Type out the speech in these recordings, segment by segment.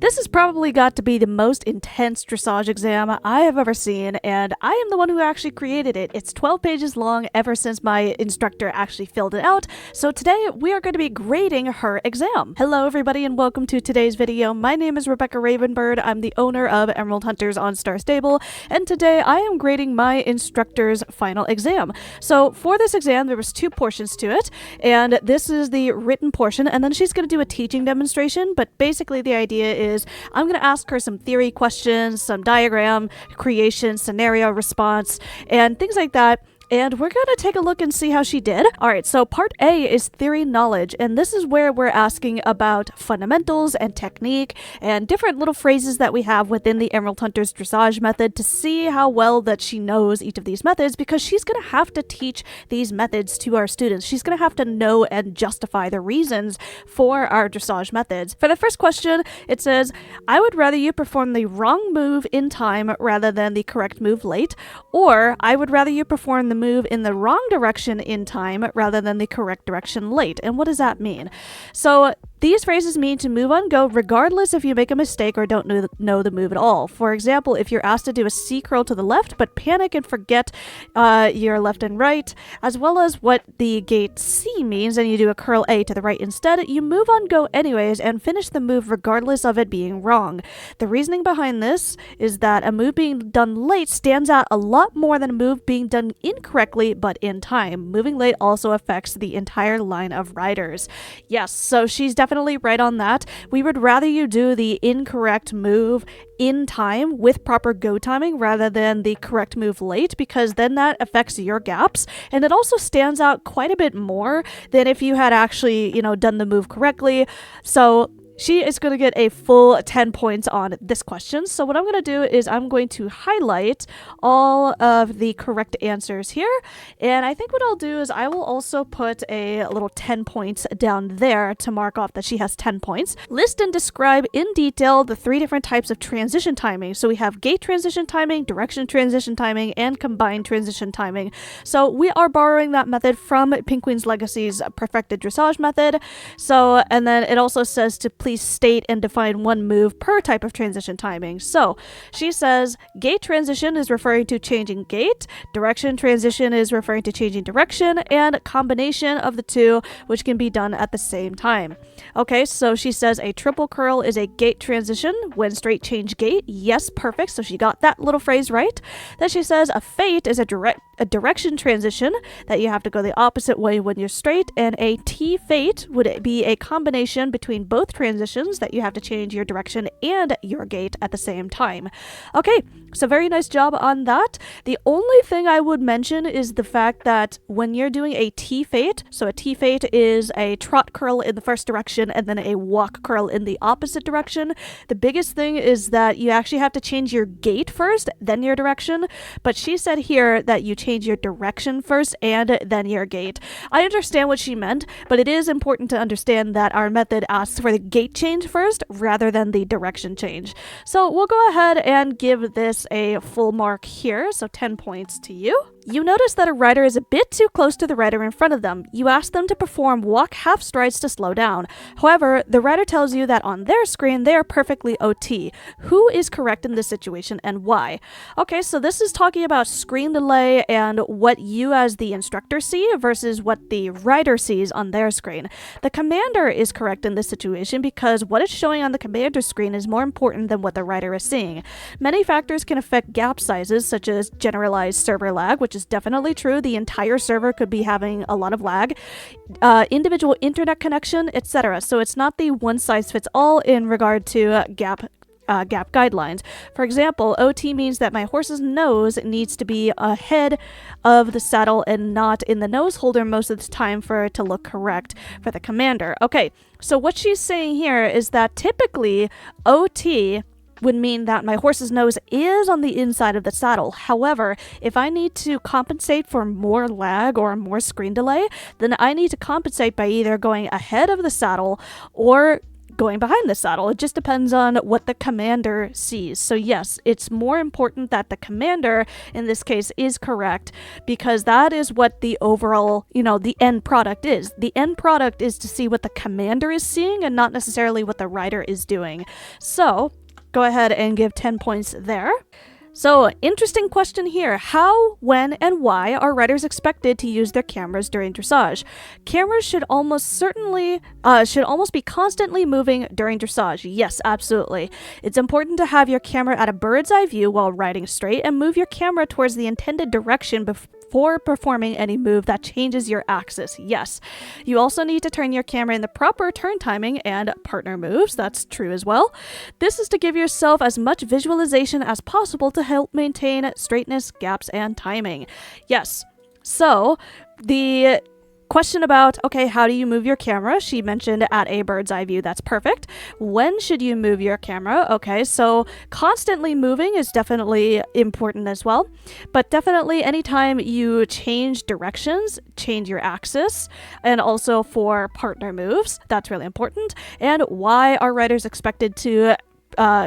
This has probably got to be the most intense dressage exam I have ever seen, and I am the one who actually created it. It's 12 pages long ever since my instructor actually filled it out, so today we are going to be grading her exam. Hello everybody and welcome to today's video. My name is Rebecca Ravenbird. I'm the owner of Emerald Hunters on Stars Dapple, and today I am grading my instructor's final exam. So for this exam, there was two portions to it, and this is the written portion, and then she's going to do a teaching demonstration, but basically the idea is I'm going to ask her some theory questions, some diagram creation, scenario response, and things like that. And we're going to take a look and see how she did. Alright, so part A is theory knowledge, and this is where we're asking about fundamentals and technique and different little phrases that we have within the Emerald Hunters dressage method to see how well that she knows each of these methods, because she's going to have to teach these methods to our students. She's going to have to know and justify the reasons for our dressage methods. For the first question, it says, I would rather you perform the wrong move in time rather than the correct move late, or I would rather you perform the move in the wrong direction in time rather than the correct direction late. And what does that mean? So these phrases mean to move on go regardless if you make a mistake or don't know the move at all. For example, if you're asked to do a C curl to the left but panic and forget your left and right, as well as what the gate C means, and you do a curl A to the right instead, you move on go anyways and finish the move regardless of it being wrong. The reasoning behind this is that a move being done late stands out a lot more than a move being done incorrectly but in time. Moving late also affects the entire line of riders. Yes, so she's definitely right on that. We would rather you do the incorrect move in time with proper go timing rather than the correct move late, because then that affects your gaps, and it also stands out quite a bit more than if you had actually, done the move correctly. So she is going to get a full 10 points on this question. So what I'm going to do is I'm going to highlight all of the correct answers here. And I think what I'll do is I will also put a little 10 points down there to mark off that she has 10 points. List and describe in detail the three different types of transition timing. So we have gate transition timing, direction transition timing, and combined transition timing. So we are borrowing that method from Pink Queen's Legacy's perfected dressage method. So, and then it also says to please state and define one move per type of transition timing. So she says gate transition is referring to changing gate, direction transition is referring to changing direction, and combination of the two, which can be done at the same time. Okay, so she says a triple curl is a gate transition when straight change gate. Yes, perfect. So she got that little phrase right. Then she says a fate is a direction transition that you have to go the opposite way when you're straight, and a T fate would be a combination between both transitions that you have to change your direction and your gate at the same time. Okay, so very nice job on that. The only thing I would mention is the fact that when you're doing a T fate, so a T fate is a trot curl in the first direction and then a walk curl in the opposite direction. The biggest thing is that you actually have to change your gate first, then your direction, but she said here that you change your direction first and then your gate. I understand what she meant, but it is important to understand that our method asks for the gate change first rather than the direction change. So we'll go ahead and give this a full mark here, so 10 points to you. You notice that a rider is a bit too close to the rider in front of them. You ask them to perform walk half strides to slow down. However, the rider tells you that on their screen they are perfectly OT. Who is correct in this situation and why? Okay, so this is talking about screen delay and what you as the instructor see versus what the rider sees on their screen. The commander is correct in this situation because what is showing on the commander screen is more important than what the rider is seeing. Many factors can affect gap sizes, such as generalized server lag, which is definitely true. The entire server could be having a lot of lag, individual internet connection, etc. So it's not the one size fits all in regard to gap guidelines. For example, OT means that my horse's nose needs to be ahead of the saddle and not in the nose holder most of the time for it to look correct for the commander. Okay, so what she's saying here is that typically OT would mean that my horse's nose is on the inside of the saddle. However, if I need to compensate for more lag or more screen delay, then I need to compensate by either going ahead of the saddle or going behind the saddle. It just depends on what the commander sees. So yes, it's more important that the commander in this case is correct, because that is what the overall, the end product is. The end product is to see what the commander is seeing and not necessarily what the rider is doing. So go ahead and give 10 points there. So, interesting question here. How, when, and why are riders expected to use their cameras during dressage? Cameras should almost be constantly moving during dressage. Yes, absolutely. It's important to have your camera at a bird's eye view while riding straight and move your camera towards the intended direction before performing any move that changes your axis. Yes. You also need to turn your camera in the proper turn timing and partner moves. That's true as well. This is to give yourself as much visualization as possible to help maintain straightness, gaps, and timing. Yes. So, the question about, okay, how do you move your camera? She mentioned at a bird's eye view. That's perfect. When should you move your camera? Okay, so constantly moving is definitely important as well. But definitely anytime you change directions, change your axis, and also for partner moves, that's really important. And why are riders expected to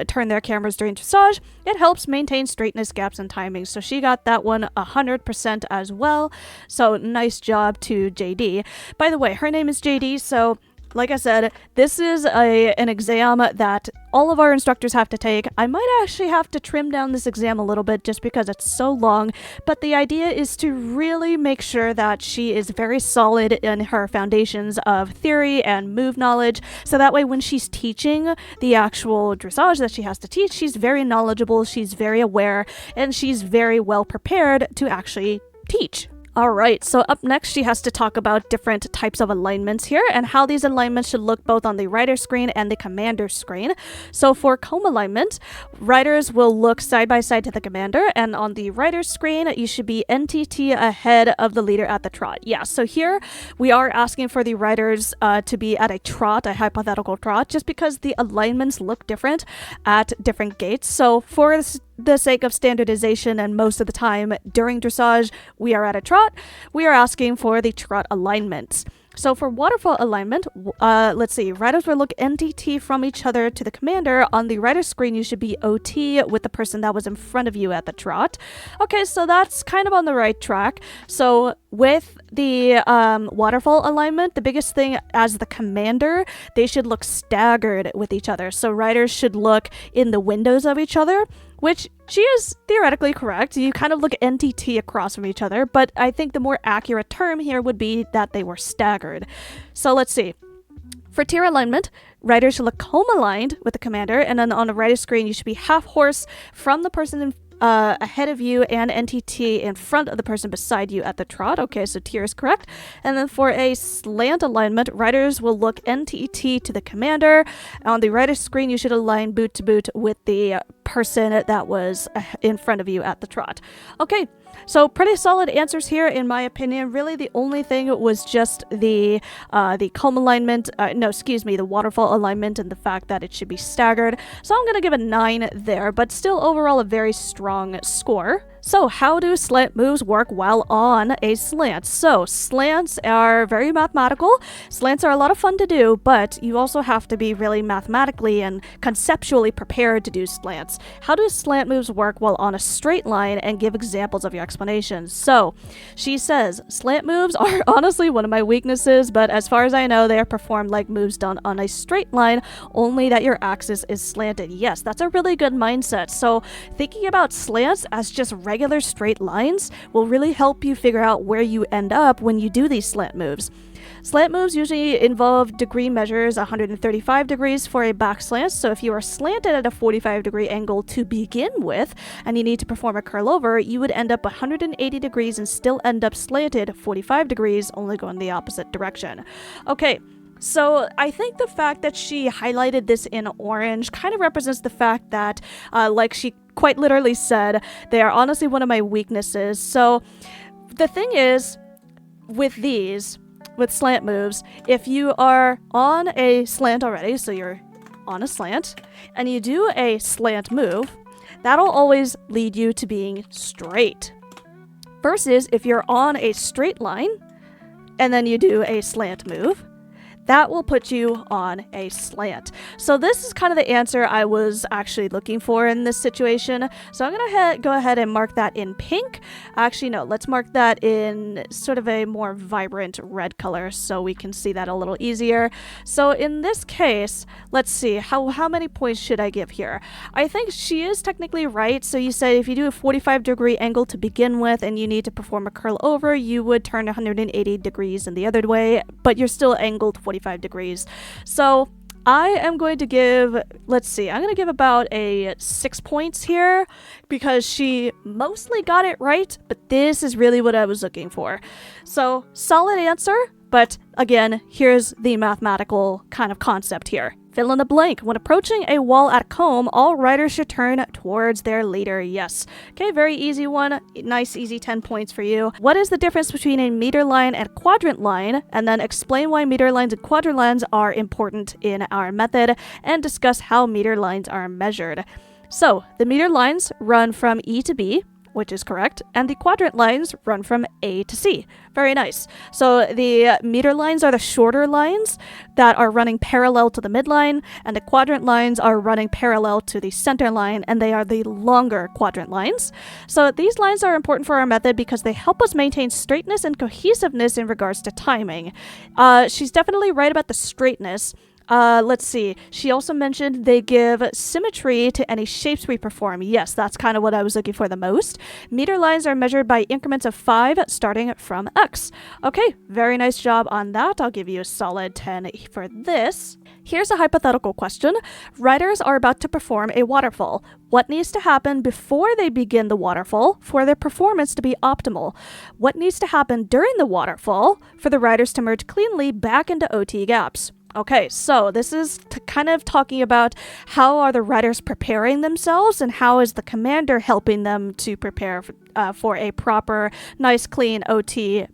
turn their cameras during dressage? It helps maintain straightness, gaps, and timing. So she got that one 100% as well. So nice job to JD. By the way, her name is JD, so like I said, this is an exam that all of our instructors have to take. I might actually have to trim down this exam a little bit just because it's so long, but the idea is to really make sure that she is very solid in her foundations of theory and move knowledge, so that way when she's teaching the actual dressage that she has to teach, she's very knowledgeable, she's very aware, and she's very well prepared to actually teach. Alright, so up next she has to talk about different types of alignments here and how these alignments should look both on the rider screen and the commander screen. So for comb alignment, riders will look side by side to the commander, and on the rider screen you should be NTT ahead of the leader at the trot. Yeah, so here we are asking for the riders to be at a trot, a hypothetical trot, just because the alignments look different at different gaits. So for the sake of standardization and most of the time during dressage we are at a trot, we are asking for the trot alignment. So for waterfall alignment, let's see, riders will look NTT from each other to the commander. On the rider screen, you should be OT with the person that was in front of you at the trot. Okay, so that's kind of on the right track. So with the waterfall alignment, the biggest thing as the commander, they should look staggered with each other. So riders should look in the windows of each other, which she is theoretically correct. You kind of look NTT across from each other, but I think the more accurate term here would be that they were staggered. So let's see. For tier alignment, riders should look comb aligned with the commander, and then on the rider screen, you should be half horse from the person ahead of you and NTT in front of the person beside you at the trot. Okay, so tier is correct. And then for a slant alignment, riders will look NTT to the commander. On the rider screen, you should align boot to boot with the person that was in front of you at the trot. Okay, so pretty solid answers here in my opinion. Really the only thing was just the comb alignment, the waterfall alignment and the fact that it should be staggered. So I'm gonna give a 9 there, but still overall a very strong score. So how do slant moves work while on a slant? So slants are very mathematical. Slants are a lot of fun to do, but you also have to be really mathematically and conceptually prepared to do slants. How do slant moves work while on a straight line, and give examples of your explanations? So she says, slant moves are honestly one of my weaknesses, but as far as I know, they are performed like moves done on a straight line, only that your axis is slanted. Yes, that's a really good mindset. So thinking about slants as just regular straight lines will really help you figure out where you end up when you do these slant moves. Slant moves usually involve degree measures 135 degrees for a back slant, so if you are slanted at a 45-degree angle to begin with, and you need to perform a curl over, you would end up 180 degrees and still end up slanted 45 degrees, only going the opposite direction. Okay, so I think the fact that she highlighted this in orange kind of represents the fact that, like she quite literally said, they are honestly one of my weaknesses. So the thing is, with slant moves, if you are on a slant already, so you're on a slant, and you do a slant move, that'll always lead you to being straight. Versus if you're on a straight line, and then you do a slant move, that will put you on a slant. So this is kind of the answer I was actually looking for in this situation. So I'm gonna go ahead and mark that in pink. Actually, no, let's mark that in sort of a more vibrant red color so we can see that a little easier. So in this case, let's see, how many points should I give here? I think she is technically right. So you said if you do a 45-degree angle to begin with and you need to perform a curl over, you would turn 180 degrees in the other way, but you're still angled 45 degrees. So I am going to give, let's see, I'm going to give about a 6 points here because she mostly got it right, but this is really what I was looking for. So solid answer, but again, here's the mathematical kind of concept here. Fill in the blank. When approaching a wall at a comb, all riders should turn towards their leader. Yes. Okay, very easy one. Nice, easy 10 points for you. What is the difference between a meter line and a quadrant line? And then explain why meter lines and quadrant lines are important in our method and discuss how meter lines are measured. So, the meter lines run from E to B, which is correct, and the quadrant lines run from A to C. Very nice. So the meter lines are the shorter lines that are running parallel to the midline, and the quadrant lines are running parallel to the center line, and they are the longer quadrant lines. So these lines are important for our method because they help us maintain straightness and cohesiveness in regards to timing. She's definitely right about the straightness. Let's see. She also mentioned they give symmetry to any shapes we perform. Yes, that's kind of what I was looking for the most. Meter lines are measured by increments of 5 starting from X. Okay, very nice job on that. I'll give you a solid 10 for this. Here's a hypothetical question. Riders are about to perform a waterfall. What needs to happen before they begin the waterfall for their performance to be optimal? What needs to happen during the waterfall for the riders to merge cleanly back into OT gaps? Okay, so this is kind of talking about how are the riders preparing themselves and how is the commander helping them to prepare for a proper, nice, clean OT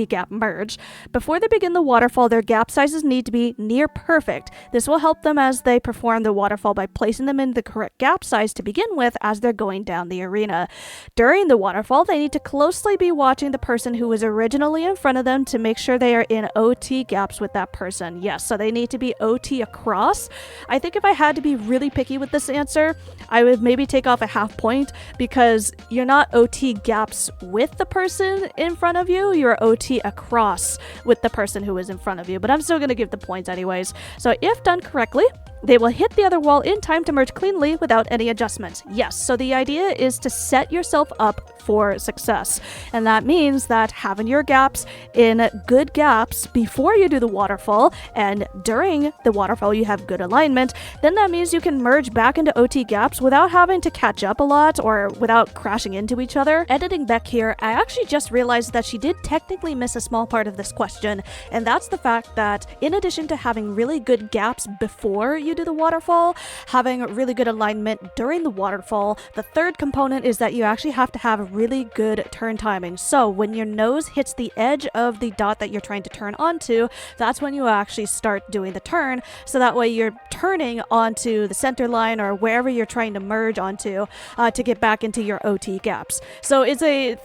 gap merge. Before they begin the waterfall, their gap sizes need to be near perfect. This will help them as they perform the waterfall by placing them in the correct gap size to begin with as they're going down the arena. During the waterfall, they need to closely be watching the person who was originally in front of them to make sure they are in OT gaps with that person. Yes, so they need to be OT across. I think if I had to be really picky with this answer, I would maybe take off a half point because you're not OT gaps with the person in front of you, you're OT across with the person who is in front of you, but I'm still going to give the points anyways. So if done correctly, they will hit the other wall in time to merge cleanly without any adjustments. Yes, so the idea is to set yourself up for success. And that means that having your gaps in good gaps before you do the waterfall and during the waterfall you have good alignment, then that means you can merge back into OT gaps without having to catch up a lot or without crashing into each other. Editing back here, I actually just realized that she did technically miss a small part of this question, and that's the fact that in addition to having really good gaps before you do the waterfall, having really good alignment during the waterfall, the third component is that you actually have to have really good turn timing. So when your nose hits the edge of the dot that you're trying to turn onto, that's when you actually start doing the turn, so that way you're turning onto the center line or wherever you're trying to merge onto to get back into your OT gaps. So it's a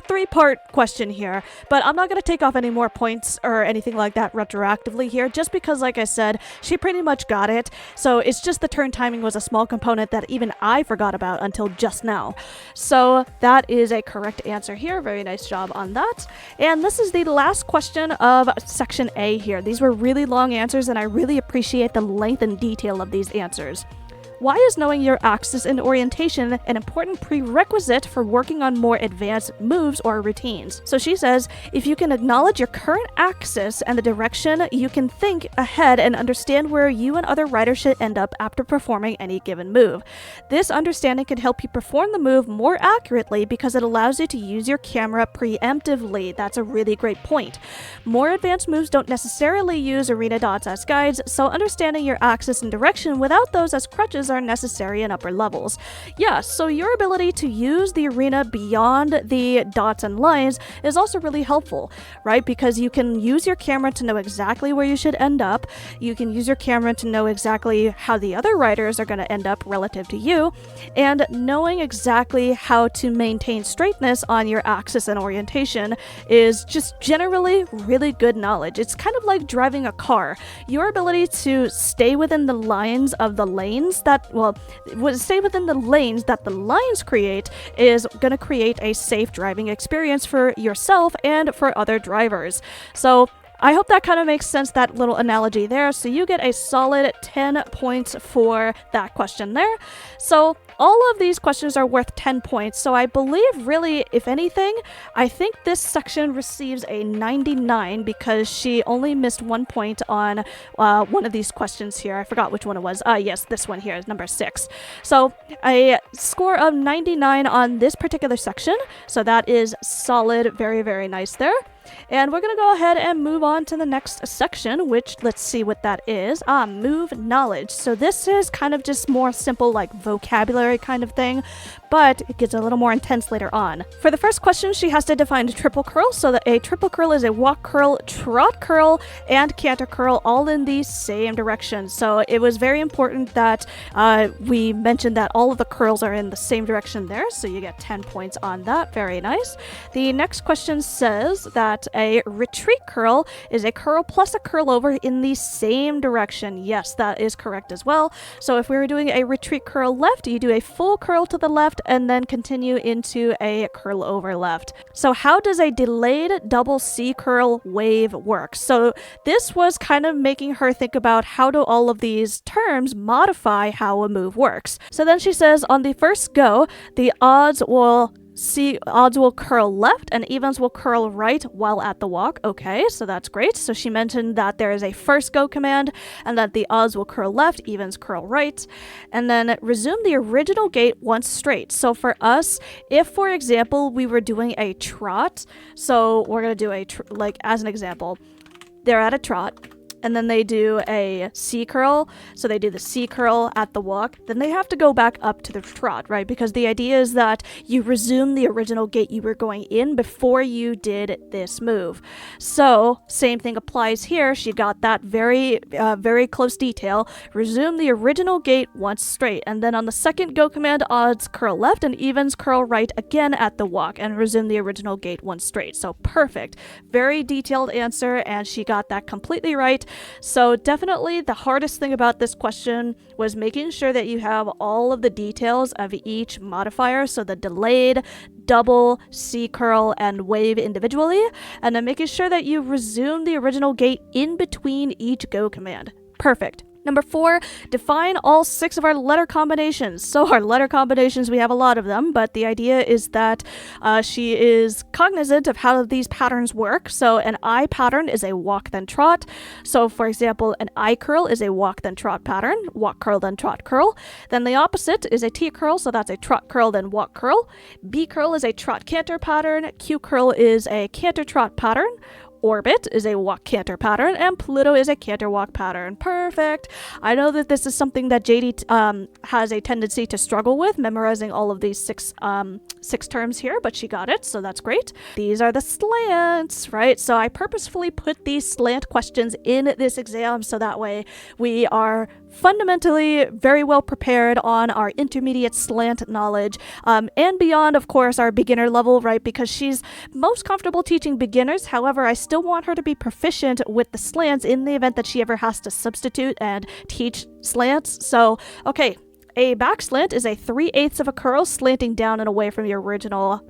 three-part question here, but I'm not going to take off any more points or anything like that retroactively here, just because, like I said, she pretty much got it. So it's just the turn timing was a small component that even I forgot about until just now. So that is a correct answer here. Very nice job on that. And this is the last question of section A here. These were really long answers, and I really appreciate the length and detail of these answers. Why is knowing your axis and orientation an important prerequisite for working on more advanced moves or routines? So she says, if you can acknowledge your current axis and the direction, you can think ahead and understand where you and other riders should end up after performing any given move. This understanding can help you perform the move more accurately because it allows you to use your camera preemptively. That's a really great point. More advanced moves don't necessarily use arena dots as guides, so understanding your axis and direction without those as crutches practices are necessary in upper levels. Yeah, so your ability to use the arena beyond the dots and lines is also really helpful, right? Because you can use your camera to know exactly where you should end up. You can use your camera to know exactly how the other riders are going to end up relative to you, and knowing exactly how to maintain straightness on your axis and orientation is just generally really good knowledge. It's kind of like driving a car. Your ability to stay within the lines of the lanes that, stay within the lanes that the lines create is going to create a safe driving experience for yourself and for other drivers. So I hope that kind of makes sense, that little analogy there. So you get a solid 10 points for that question there. So all of these questions are worth 10 points. So I believe, really, if anything, I think this section receives a 99 because she only missed 1 point on one of these questions here. I forgot which one it was. Yes, this one here is number 6. So a score of 99 on this particular section. So that is solid. Very, very nice there. And we're going to go ahead and move on to the next section, which, let's see what that is. Move knowledge. So this is kind of just more simple, like vocabulary kind of thing, but it gets a little more intense later on. For the first question, she has to define a triple curl. So that a triple curl is a walk curl, trot curl, and canter curl, all in the same direction. So it was very important that we mentioned that all of the curls are in the same direction there. So you get 10 points on that. Very nice. The next question says that a retreat curl is a curl plus a curl over in the same direction. Yes, that is correct as well. So if we were doing a retreat curl left, you do a full curl to the left and then continue into a curl over left. So how does a delayed double C curl wave work? So this was kind of making her think about how do all of these terms modify how a move works. So then she says on the first go, the odds will curl left and evens will curl right while at the walk. Okay, so that's great. So she mentioned that there is a first go command and that the odds will curl left, evens curl right, and then resume the original gait once straight. So for us, if for example we were doing a trot, so we're going to do like as an example, they're at a trot and then they do a C curl. So they do the C curl at the walk. Then they have to go back up to the trot, right? Because the idea is that you resume the original gait you were going in before you did this move. So same thing applies here. She got that very, very close detail. Resume the original gait once straight. And then on the second go command, odds curl left and evens curl right again at the walk and resume the original gait once straight. So perfect. Very detailed answer, and she got that completely right. So definitely the hardest thing about this question was making sure that you have all of the details of each modifier. So the delayed, double, C curl, and wave individually, and then making sure that you resume the original gait in between each go command. Perfect. Number 4, define all 6 of our letter combinations. So our letter combinations, we have a lot of them, but the idea is that she is cognizant of how these patterns work. So an I pattern is a walk then trot. So for example, an I curl is a walk then trot pattern, walk curl then trot curl. Then the opposite is a T curl, so that's a trot curl then walk curl. B curl is a trot canter pattern. Q curl is a canter trot pattern. Orbit is a walk canter pattern, and Pluto is a canter walk pattern. Perfect. I know that this is something that JD has a tendency to struggle with, memorizing all of these six terms here, but she got it, so that's great. These are the slants, right? So I purposefully put these slant questions in this exam so that way we are fundamentally very well prepared on our intermediate slant knowledge, and beyond, of course, our beginner level, right? Because she's most comfortable teaching beginners. However, I still want her to be proficient with the slants in the event that she ever has to substitute and teach slants. So, okay, a back slant is a 3/8 of a curl slanting down and away from your original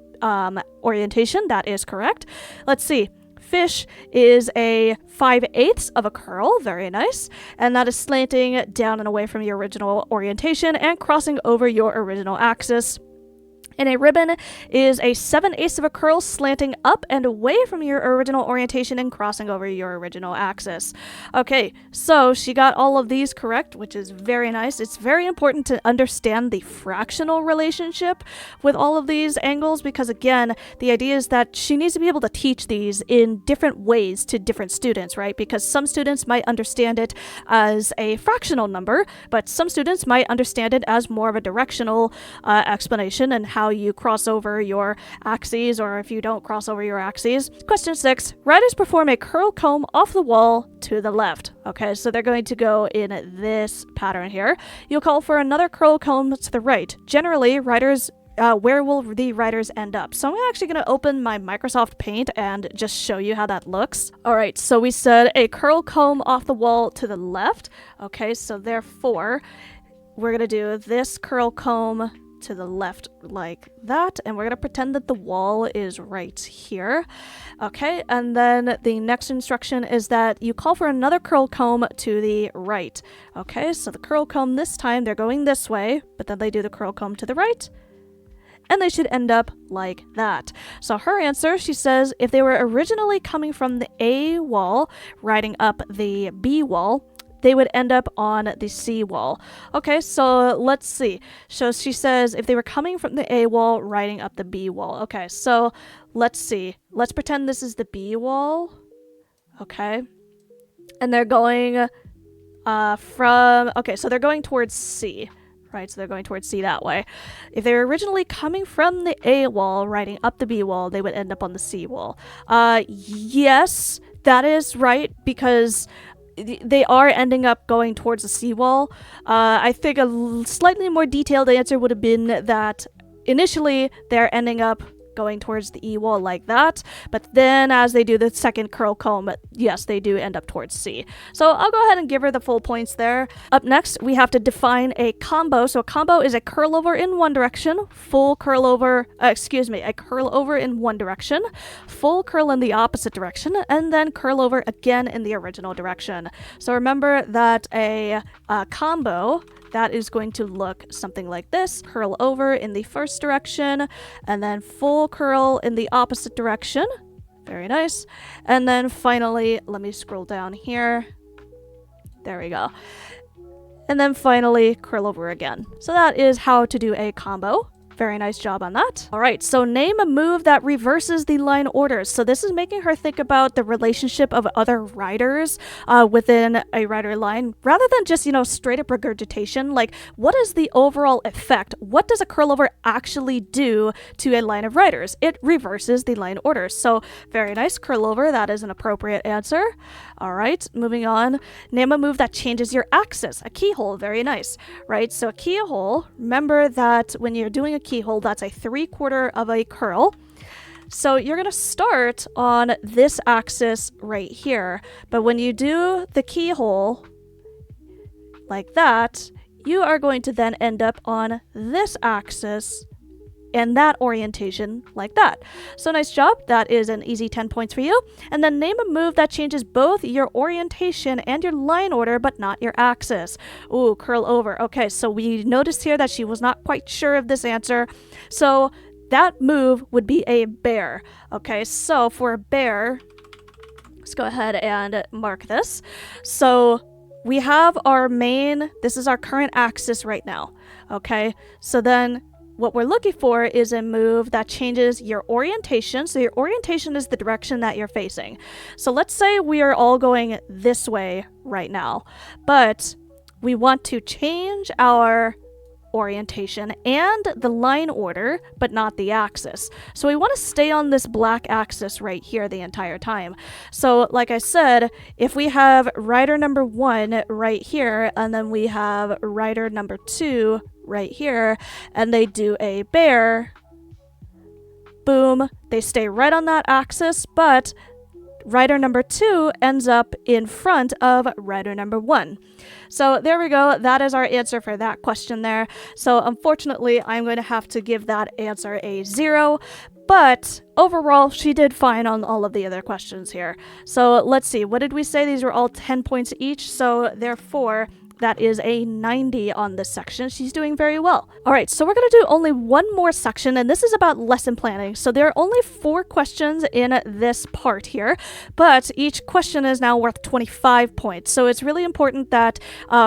orientation. That is correct. Let's see. Fish is a 5/8 of a curl, very nice, and that is slanting down and away from your original orientation and crossing over your original axis. And a ribbon is a 7/8 of a curl slanting up and away from your original orientation and crossing over your original axis. Okay, so she got all of these correct, which is very nice. It's very important to understand the fractional relationship with all of these angles because, again, the idea is that she needs to be able to teach these in different ways to different students, right? Because some students might understand it as a fractional number, but some students might understand it as more of a directional explanation and how you cross over your axes, or if you don't cross over your axes. Question 6. Riders perform a curl comb off the wall to the left. Okay, so they're going to go in this pattern here. You'll call for another curl comb to the right. Generally, riders where will the riders end up? So I'm actually going to open my Microsoft Paint and just show you how that looks. Alright, so we said a curl comb off the wall to the left. Okay, so therefore, we're going to do this curl comb to the left like that, and we're going to pretend that the wall is right here. Okay, and then the next instruction is that you call for another curl comb to the right. Okay, so the curl comb this time, they're going this way, but then they do the curl comb to the right, and they should end up like that. So her answer, she says, if they were originally coming from the A wall, riding up the B wall, they would end up on the C wall. Okay, so let's see. So she says if they were coming from the A wall, riding up the B wall. Okay, so let's see. Let's pretend this is the B wall. Okay. And they're going so they're going towards C. Right, so they're going towards C that way. If they were originally coming from the A wall, riding up the B wall, they would end up on the C wall. Yes, that is right, because they are ending up going towards the seawall. I think a slightly more detailed answer would have been that initially they're ending up going towards the E wall like that, but then as they do the second curl comb, yes, they do end up towards C. So I'll go ahead and give her the full points there. Up next, we have to define a combo. So a combo is a curl over in one direction, full curl over, a curl over in one direction, full curl in the opposite direction, and then curl over again in the original direction. So remember that a combo, that is going to look something like this. Curl over in the first direction, and then full curl in the opposite direction. Very nice. And then finally, let me scroll down here. There we go. And then finally, curl over again. So that is how to do a combo. Very nice job on that. All right, so name a move that reverses the line orders. So this is making her think about the relationship of other riders within a rider line, rather than just, straight up regurgitation. Like, what is the overall effect? What does a curl over actually do to a line of riders? It reverses the line orders. So very nice, curl over. That is an appropriate answer. All right, moving on. Name a move that changes your axis. A keyhole, very nice, right? So a keyhole, remember that when you're doing a keyhole, that's a 3/4 of a curl. So you're going to start on this axis right here, but when you do the keyhole like that, you are going to then end up on this axis and that orientation like that. So nice job. That is an easy 10 points for you. And then name a move that changes both your orientation and your line order, but not your axis. Ooh, curl over. Okay, so we noticed here that she was not quite sure of this answer. So that move would be a bear. Okay, so for a bear, let's go ahead and mark this. So we have our main, this is our current axis right now. Okay, so then what we're looking for is a move that changes your orientation. So your orientation is the direction that you're facing. So let's say we are all going this way right now, but we want to change our orientation and the line order, but not the axis. So we want to stay on this black axis right here the entire time. So like I said, if we have rider number 1 right here, and then we have rider number 2 right here, and they do a bear, boom, they stay right on that axis, but rider number 2 ends up in front of rider number 1. So there we go. That is our answer for that question there. So unfortunately, I'm going to have to give that answer a 0. But overall, she did fine on all of the other questions here. So let's see. What did we say? These were all 10 points each. So therefore, That is a 90 on this section. She's doing very well. All right, so we're going to do only one more section, and this is about lesson planning. So there are only 4 questions in this part here, but each question is now worth 25 points. So it's really important that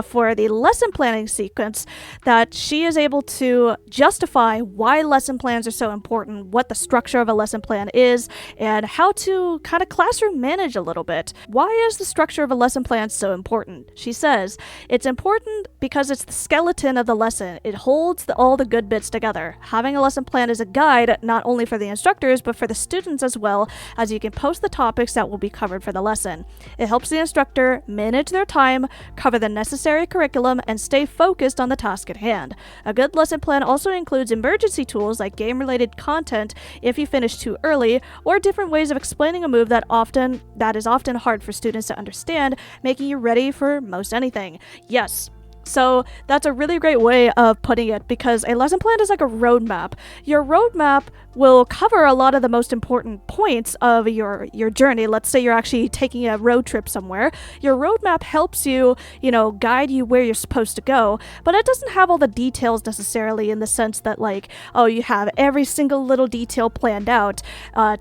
for the lesson planning sequence, that she is able to justify why lesson plans are so important, what the structure of a lesson plan is, and how to kind of classroom manage a little bit. Why is the structure of a lesson plan so important? She says, it's important because it's the skeleton of the lesson. It holds all the good bits together. Having a lesson plan is a guide not only for the instructors, but for the students as well, as you can post the topics that will be covered for the lesson. It helps the instructor manage their time, cover the necessary curriculum, and stay focused on the task at hand. A good lesson plan also includes emergency tools like game-related content if you finish too early, or different ways of explaining a move that is often hard for students to understand, making you ready for most anything. Yes. So that's a really great way of putting it, because a lesson plan is like a roadmap. Your roadmap will cover a lot of the most important points of your journey. Let's say you're actually taking a road trip somewhere. Your roadmap helps you, guide you where you're supposed to go, but it doesn't have all the details necessarily, in the sense that you have every single little detail planned out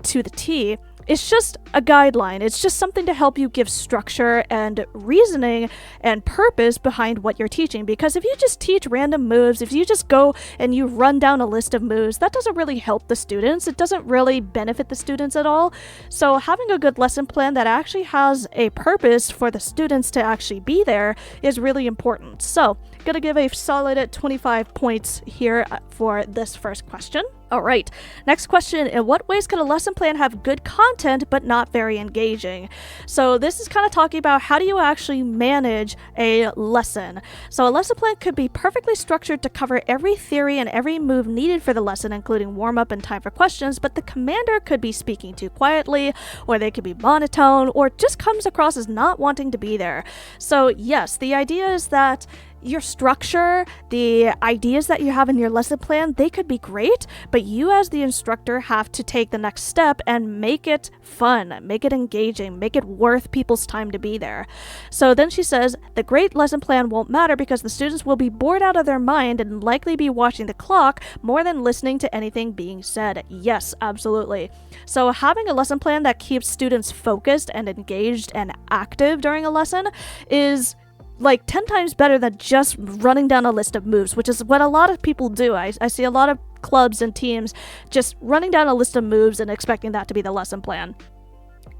to the T. It's just a guideline. It's just something to help you give structure and reasoning and purpose behind what you're teaching. Because if you just teach random moves, if you just go and you run down a list of moves, that doesn't really help the students. It doesn't really benefit the students at all. So having a good lesson plan that actually has a purpose for the students to actually be there is really important. So I'm gonna give a solid 25 points here for this first question. All right, next question. In what ways can a lesson plan have good content but not very engaging? So this is kind of talking about how do you actually manage a lesson. So a lesson plan could be perfectly structured to cover every theory and every move needed for the lesson, including warm-up and time for questions, but the commander could be speaking too quietly, or they could be monotone, or just comes across as not wanting to be there. So yes, the idea is that your structure, the ideas that you have in your lesson plan, they could be great, but you as the instructor have to take the next step and make it fun, make it engaging, make it worth people's time to be there. So then she says, the great lesson plan won't matter because the students will be bored out of their mind and likely be watching the clock more than listening to anything being said. Yes, absolutely. So having a lesson plan that keeps students focused and engaged and active during a lesson is 10 times better than just running down a list of moves, which is what a lot of people do. I see a lot of clubs and teams just running down a list of moves and expecting that to be the lesson plan.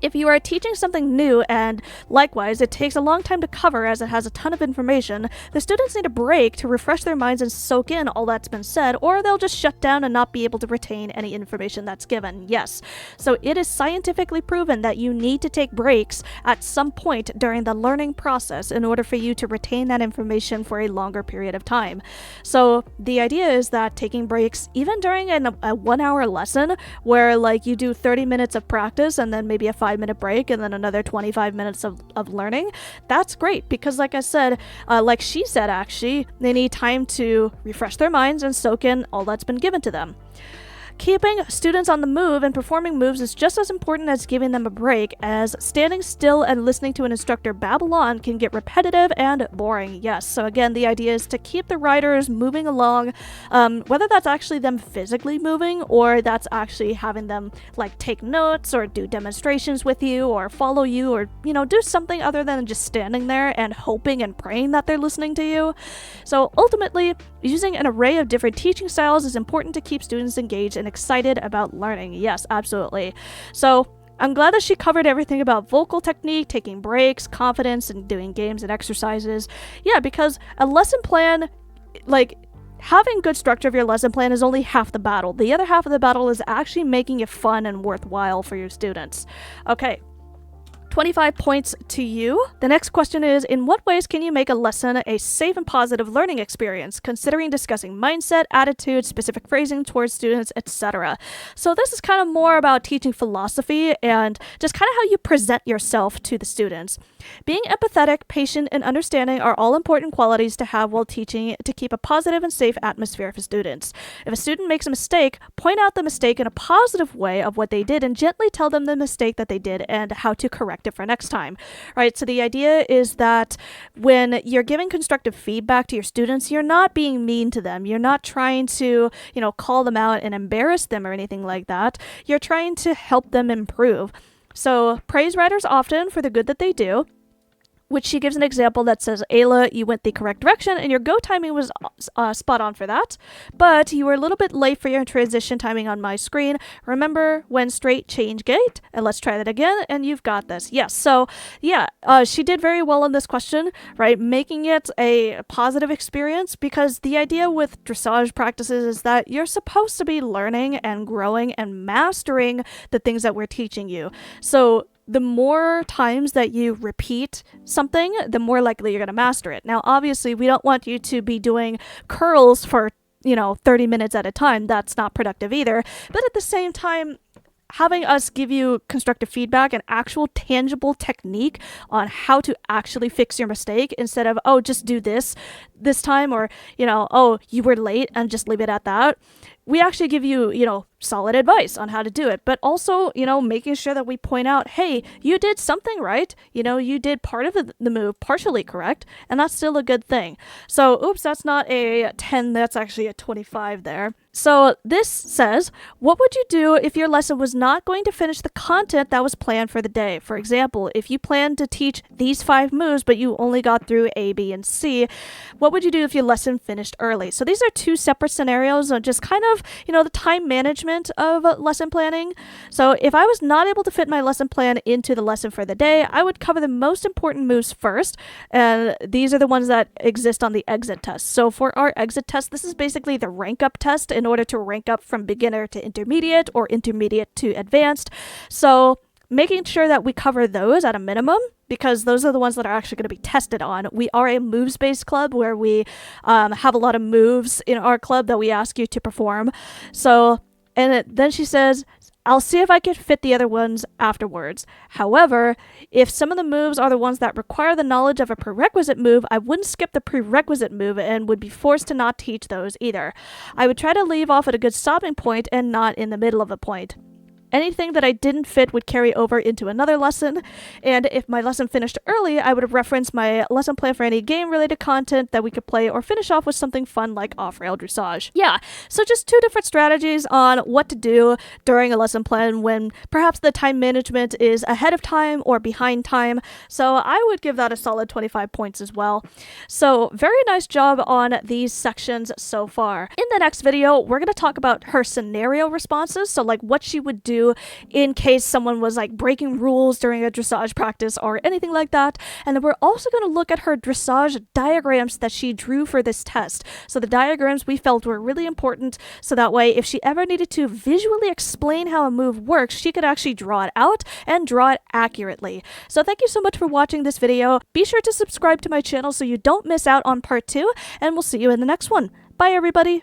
If you are teaching something new, and likewise it takes a long time to cover as it has a ton of information, the students need a break to refresh their minds and soak in all that's been said, or they'll just shut down and not be able to retain any information that's given. Yes, so it is scientifically proven that you need to take breaks at some point during the learning process in order for you to retain that information for a longer period of time. So the idea is that taking breaks, even during a 1-hour lesson where you do 30 minutes of practice and then maybe a 5-minute break and then another 25 minutes of learning, that's great, because like I said, like she said, actually, they need time to refresh their minds and soak in all that's been given to them. Keeping students on the move and performing moves is just as important as giving them a break, as standing still and listening to an instructor babble on can get repetitive and boring. Yes, so again, the idea is to keep the riders moving along, whether that's actually them physically moving or that's actually having them take notes or do demonstrations with you or follow you or, do something other than just standing there and hoping and praying that they're listening to you. So ultimately, using an array of different teaching styles is important to keep students engaged and excited about learning. Yes, absolutely. So I'm glad that she covered everything about vocal technique, taking breaks, confidence, and doing games and exercises. Yeah, because a lesson plan, having good structure of your lesson plan is only half the battle. The other half of the battle is actually making it fun and worthwhile for your students. Okay. 25 points to you. The next question is, in what ways can you make a lesson a safe and positive learning experience, considering discussing mindset, attitude, specific phrasing towards students, etc.? So this is kind of more about teaching philosophy and just kind of how you present yourself to the students. Being empathetic, patient, and understanding are all important qualities to have while teaching to keep a positive and safe atmosphere for students. If a student makes a mistake, point out the mistake in a positive way of what they did and gently tell them the mistake that they did and how to correct effective for next time, right? So the idea is that when you're giving constructive feedback to your students, you're not being mean to them. You're not trying to, call them out and embarrass them or anything like that. You're trying to help them improve. So praise writers often for the good that they do, which she gives an example that says, Ayla, you went the correct direction and your go timing was spot on for that, but you were a little bit late for your transition timing on my screen. Remember when straight, change gate, and let's try that again, and you've got this. Yes, so yeah, she did very well on this question, right? Making it a positive experience, because the idea with dressage practices is that you're supposed to be learning and growing and mastering the things that we're teaching you. So the more times that you repeat something, the more likely you're going to master it. Now, obviously, we don't want you to be doing curls for, 30 minutes at a time. That's not productive either. But at the same time, having us give you constructive feedback and actual tangible technique on how to actually fix your mistake instead of, oh, just do this time, or, oh, you were late and just leave it at that. We actually give you, solid advice on how to do it, but also, making sure that we point out, hey, you did something right. You did part of the move partially correct, and that's still a good thing. So, oops, that's not a 10, that's actually a 25 there. So this says, what would you do if your lesson was not going to finish the content that was planned for the day? For example, if you planned to teach these 5 moves, but you only got through A, B, and C, what would you do if your lesson finished early? So these are 2 separate scenarios on just kind of, the time management of lesson planning. So if I was not able to fit my lesson plan into the lesson for the day, I would cover the most important moves first. And these are the ones that exist on the exit test. So for our exit test, this is basically the rank up test in order to rank up from beginner to intermediate or intermediate to advanced. So making sure that we cover those at a minimum, because those are the ones that are actually going to be tested on. We are a moves-based club where we have a lot of moves in our club that we ask you to perform. So, and then she says, I'll see if I can fit the other ones afterwards. However, if some of the moves are the ones that require the knowledge of a prerequisite move, I wouldn't skip the prerequisite move and would be forced to not teach those either. I would try to leave off at a good stopping point and not in the middle of a point. Anything that I didn't fit would carry over into another lesson, and if my lesson finished early, I would have referenced my lesson plan for any game-related content that we could play, or finish off with something fun like off-rail dressage. Yeah, so just 2 different strategies on what to do during a lesson plan when perhaps the time management is ahead of time or behind time, so I would give that a solid 25 points as well. So very nice job on these sections so far. In the next video, we're going to talk about her scenario responses, so like what she would do in case someone was like breaking rules during a dressage practice or anything like that. And then we're also going to look at her dressage diagrams that she drew for this test. So the diagrams we felt were really important, so that way if she ever needed to visually explain how a move works, she could actually draw it out and draw it accurately. So thank you so much for watching this video. Be sure to subscribe to my channel so you don't miss out on part 2, and we'll see you in the next one. Bye everybody!